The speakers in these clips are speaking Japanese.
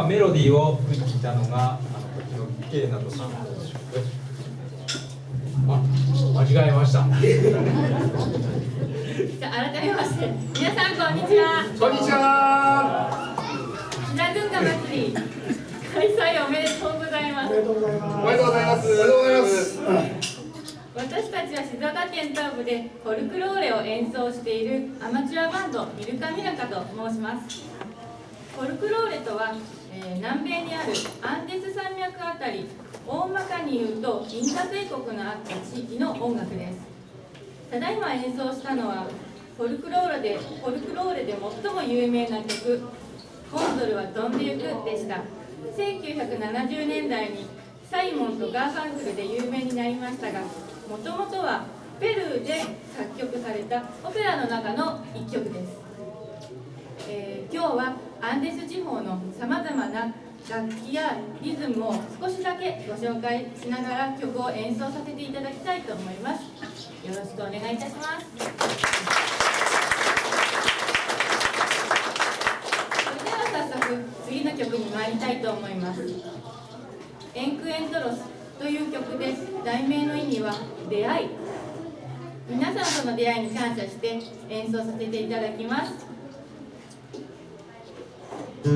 メロディーを吹いたのが時の慶などさん。間違えました。じゃあ改めまして皆さんこんにちは。こんにちは。ひな文化祭り開催おめでとうございます。おめでとうございます。おめでとうございます。おめでとうございます。私たちは静岡県東部でフォルクローレを演奏しているアマチュアバンドミルカミラカと申します。フォルクローレとは、南米にあるアンデス山脈あたり、大まかに言うとインカ帝国のあった地域の音楽です。ただいま演奏したのはフォルクローレで最も有名な曲「コンドルは飛んでゆく」でした。1970年代にサイモンとガーファンクルで有名になりましたが、もともとはペルーで作曲されたオペラの中の一曲です。今日はアンデス地方のさまざまな楽器やリズムを少しだけご紹介しながら曲を演奏させていただきたいと思います。よろしくお願いいたします。それでは早速次の曲に参りたいと思います。エンクエントロスという曲です。題名の意味は出会い。皆さんとの出会いに感謝して演奏させていただきます。「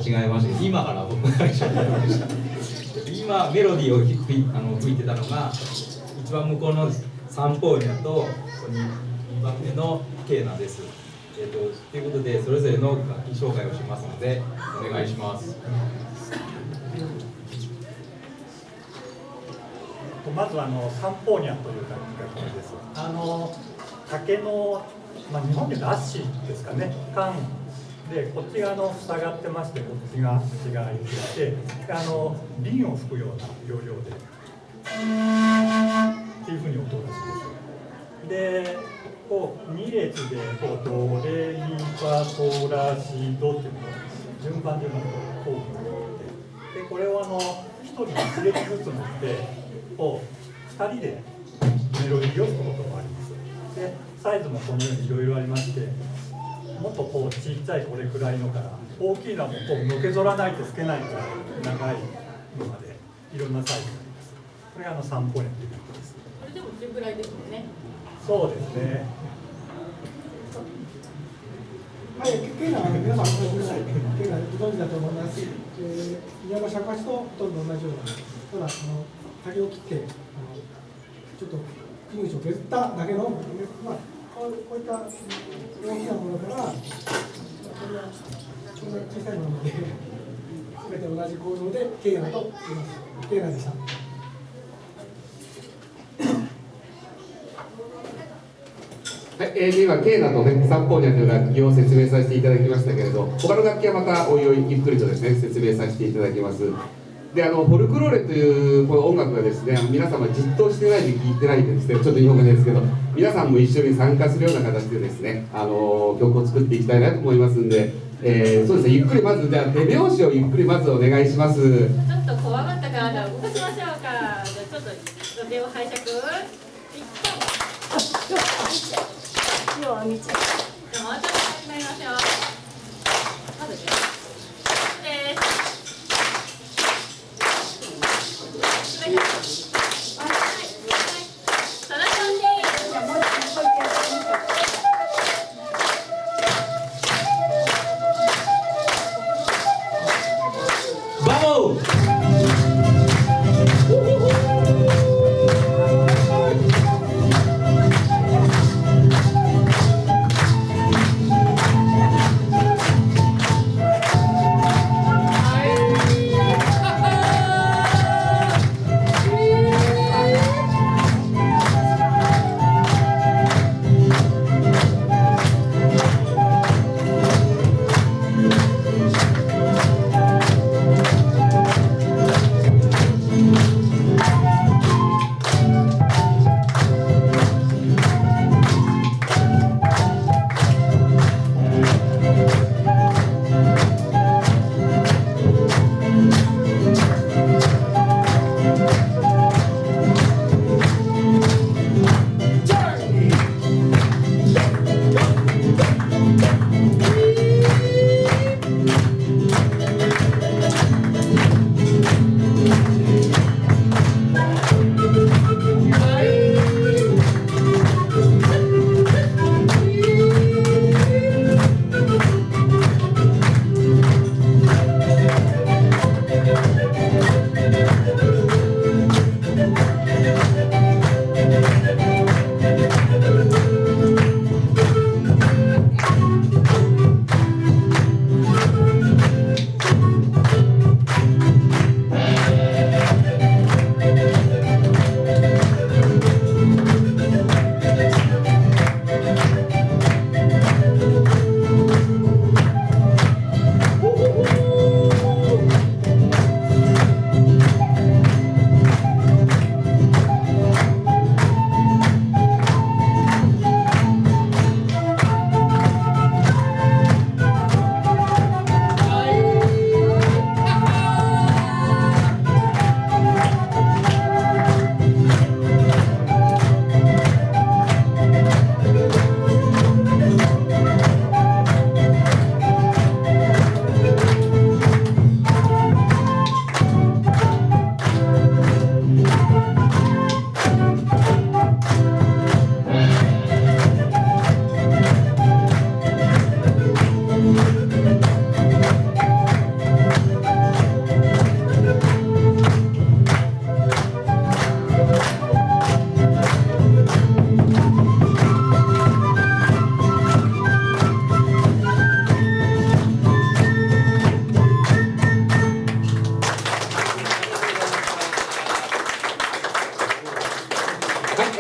違えましたけど、今から僕が一緒にやりました。今メロディーを吹いてたのが一番向こうの3ポーニャと2番目のケーナです。ということでそれぞれの楽器紹介をしますのでお願いします。まずサンポーニャという楽器がこれです。竹の、日本でラッシーですかね、缶でこっち側の塞がってまして、こっちが口が開いていて、瓶を吹くような要領でっていうふうに音がします。でこう2列でこうドレミファソラシドっていうのを順番こう吹いて、でこれを1人1列ずつ持ってこう2人でメロディーを吹くこともあります。でサイズもこのようにいろいろありまして、もっとこうちっちゃいこれくらいのから大きいのはもうこうのけぞらないと吹けないくらい長いのまでいろんなサイズがあります。これが3ポイントということです。これでも中くらいですもんね。そうですね。はい、ケーナは皆さんごめんなさい。ケーナご存知だと思いますし、宮の尺八とほとんど同じような、ただ竹を切ってちょっと組口を削っただけの、こういった大きなものからこんな小さいものまで全て同じ構造でケーナと言います。ケーナでした。はい、今、ケーナとね、サンポーニャという楽器を説明させていただきましたけれど、他の楽器はまたおいおいゆっくりとですね、説明させていただきます。で、フォルクローレというこの音楽がですね、皆様じっとしてないで聴いてないでですね、ちょっと日本語ですけど、皆さんも一緒に参加するような形でですね、曲を作っていきたいなと思いますんで、そうですね、ゆっくりまず、じゃあ手拍子をゆっくりまずお願いします。ちょっと怖がったから、じゃあ動かしましょうか。じゃあちょっと手を拝借。じゃあもうちょっと始めましょう。まずです。バモ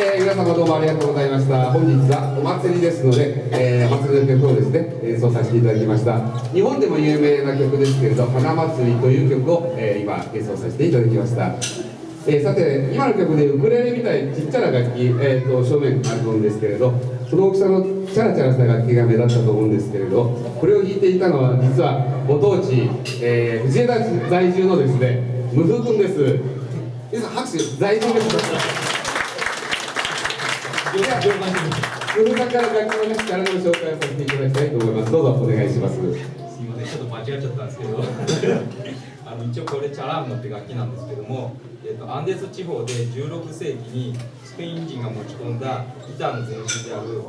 皆様どうもありがとうございました。本日はお祭りですので、お祭りの曲をですね、演奏させていただきました。日本でも有名な曲ですけれど、花祭りという曲を、今演奏させていただきました。さて、今の曲でウクレレみたいちっちゃな楽器、正面あると思うんですけれど、その大きさのチャラチャラした楽器が目立ったと思うんですけれど、これを弾いていたのは実はご当地、藤枝在住のですね、ムフ君です。皆さん拍手、在住です。ムフさんから楽器の力の紹介をさせていただきたいと思います。どうぞお願いします。すみません、ちょっと間違っちゃったんですけど一応これチャランノって楽器なんですけども、アンデス地方で16世紀にスペイン人が持ち込んだギターの前身である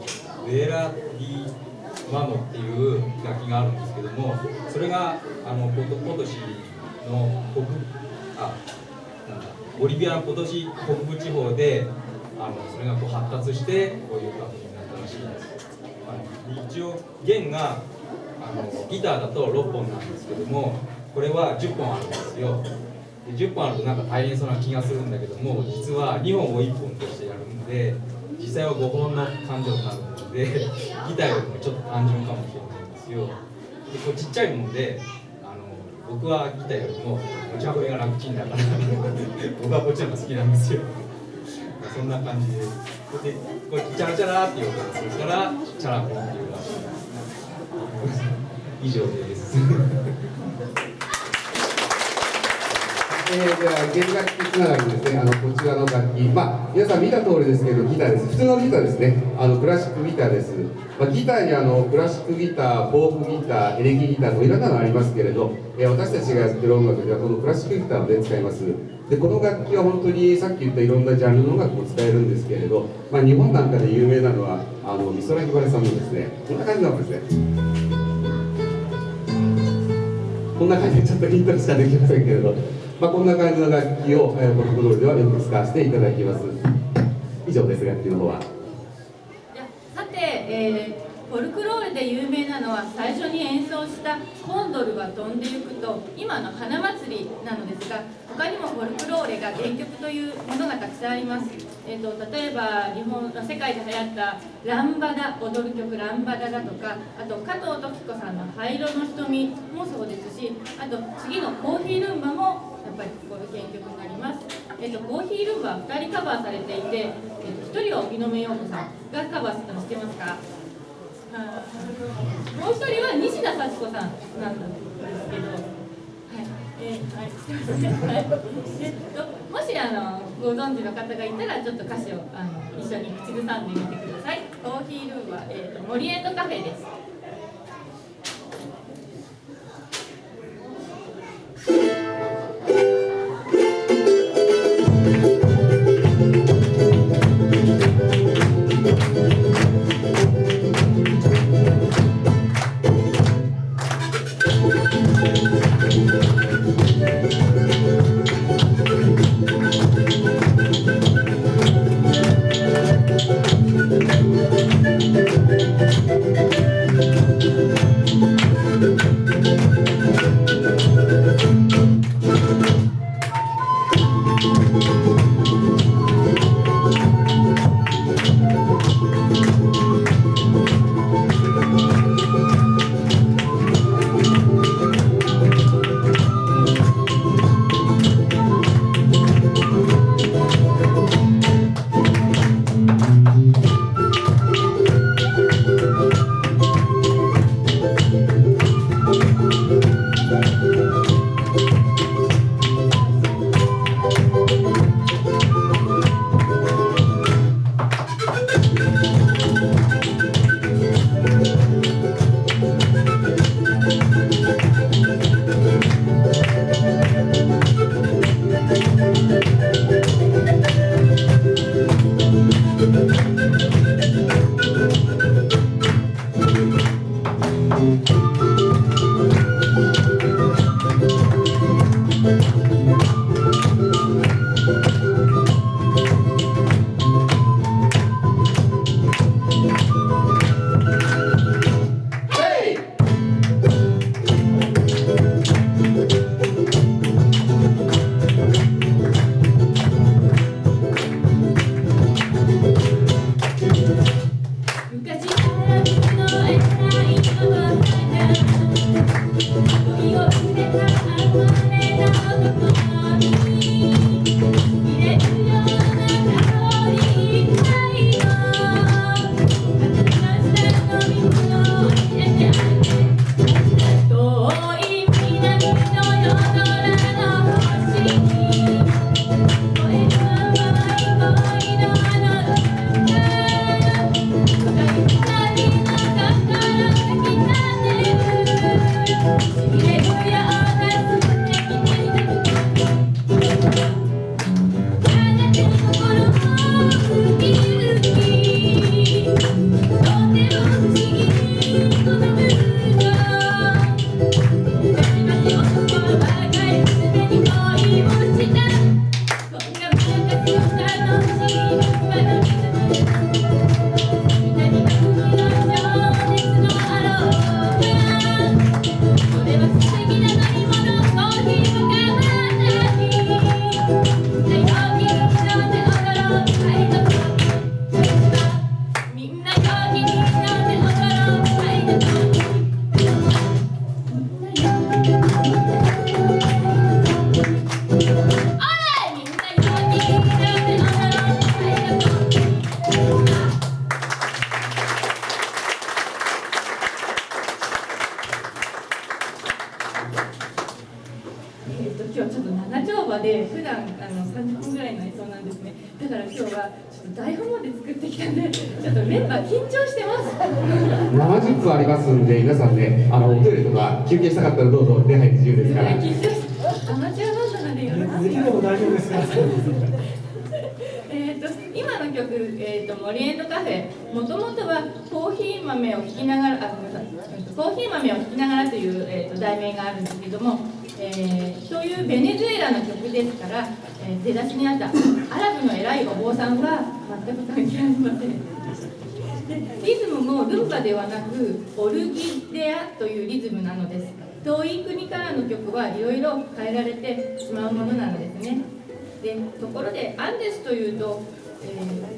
ヴェラ・ディ・マノっていう楽器があるんですけども、それがポトシのボリビアのポトシ北部地方でそれがこう発達してこういう楽器になったらしいです。一応弦がギターだと6本なんですけども、これは10本あるんですよ。で10本あるとなんか大変そうな気がするんだけども、実は2本を1本としてやるんで、実際は5本の感情になるのでギターよりもちょっと単純かもしれないんですよ。でこれちっちゃいもんで僕はギターよりも持ち運びが楽ちんだから僕はこっちの方が好きなんですよ。そんな感じで、これチャラチャラっていう音がするからチャラコンっていうらしい。以上です。では弦楽器つながりですね、こちらの楽器、皆さん見た通りですけど、ギターです。普通のギターですね、クラシックギターです。ギターにクラシックギター、フォークギター、エレキギターといろんなのありますけれど、私たちがやってる音楽ではこのクラシックギターを、ね、使います。でこの楽器は本当にさっき言ったいろんなジャンルの音楽も使えるんですけれど、日本なんかで有名なのは美空ひばりさんのですね、こんな感じなんですね。こんな感じでちょっとヒントしかできませんけれど、こんな感じの楽器をフォルクロールではよく使わせていただきます。以上です、楽器の方は。さて、フォルクロールで有名なのは最初に演奏したコンドルが飛んでいくと今の花祭りなのですが、他にもフォルクローレが原曲というものがたくさんあります。例えば世界で流行ったランバダ、踊る曲ランバダだとか、あと加藤登紀子さんの灰色の瞳もそうですし、あと次のコーヒールンバもやっぱりこれ原曲になります。コーヒールンバは2人カバーされていて、1人は荻野目洋子さんがカバーしたの知ってますか？もう1人は西田幸子さんなんですけど、もしご存知の方がいたらちょっと歌詞を一緒に口ずさんでみてください。コーヒールームは、森エンドカフェです。「話で普段30分ぐらいの演奏なんですね。だから今日はちょっと台本まで作ってきたんで、ちょっとメンバー緊張してます。70分ありますんで、皆さんね、おトイレとか休憩したかったらどうぞ出入り自由ですから。緊張してアマチュアバンドなんでよろしく。でも大丈夫ですか。今の曲、モリエントカフェ、もともとはコーヒー豆を弾きながら、コーヒー豆を弾きながらという、題名があるんですけども、そういうベネズエラの曲ですから、出だしにあったアラブの偉いお坊さんは全く関係ありません。でリズムもルンバではなくオルギデアというリズムなのです。遠い国からの曲はいろいろ変えられてしまうものなのですね。でところでアンデスというと、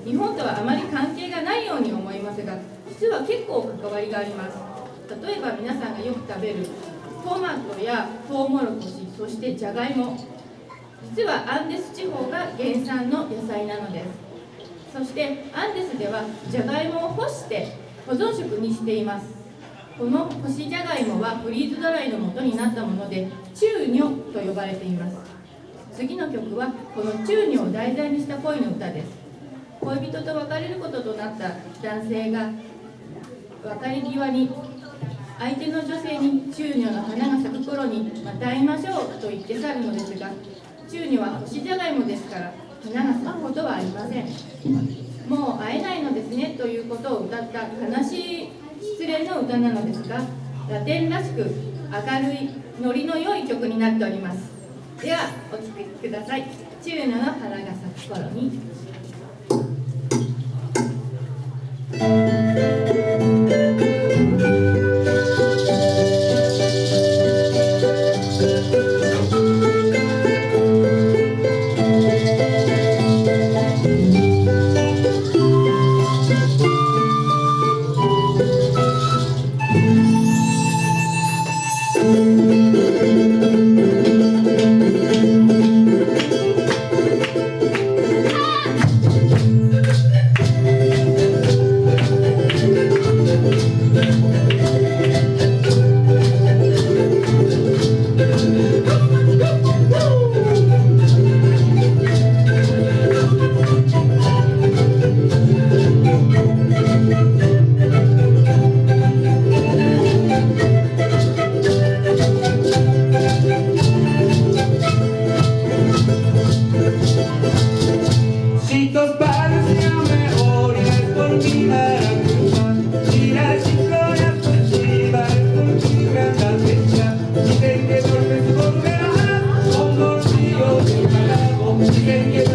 日本とはあまり関係がないように思いますが、実は結構関わりがあります。例えば皆さんがよく食べるトマトやトウモロコシ、そしてじゃがいも、実はアンデス地方が原産の野菜なのです。そしてアンデスではじゃがいもを干して保存食にしています。この干しじゃがいもはフリーズドライの元になったものでチューニョと呼ばれています。次の曲はこのチューニョを題材にした恋の歌です。恋人と別れることとなった男性が別れ際に相手の女性にチューニョの花が咲く頃にまた会いましょうと言って去るのですが、チューニョは干しじゃがいもですから花が咲くことはありません。もう会えないのですねということを歌った悲しい失恋の歌なのですが、ラテンらしく明るいノリの良い曲になっております。ではお聴きください。チューニョの花が咲く頃に。Dicen que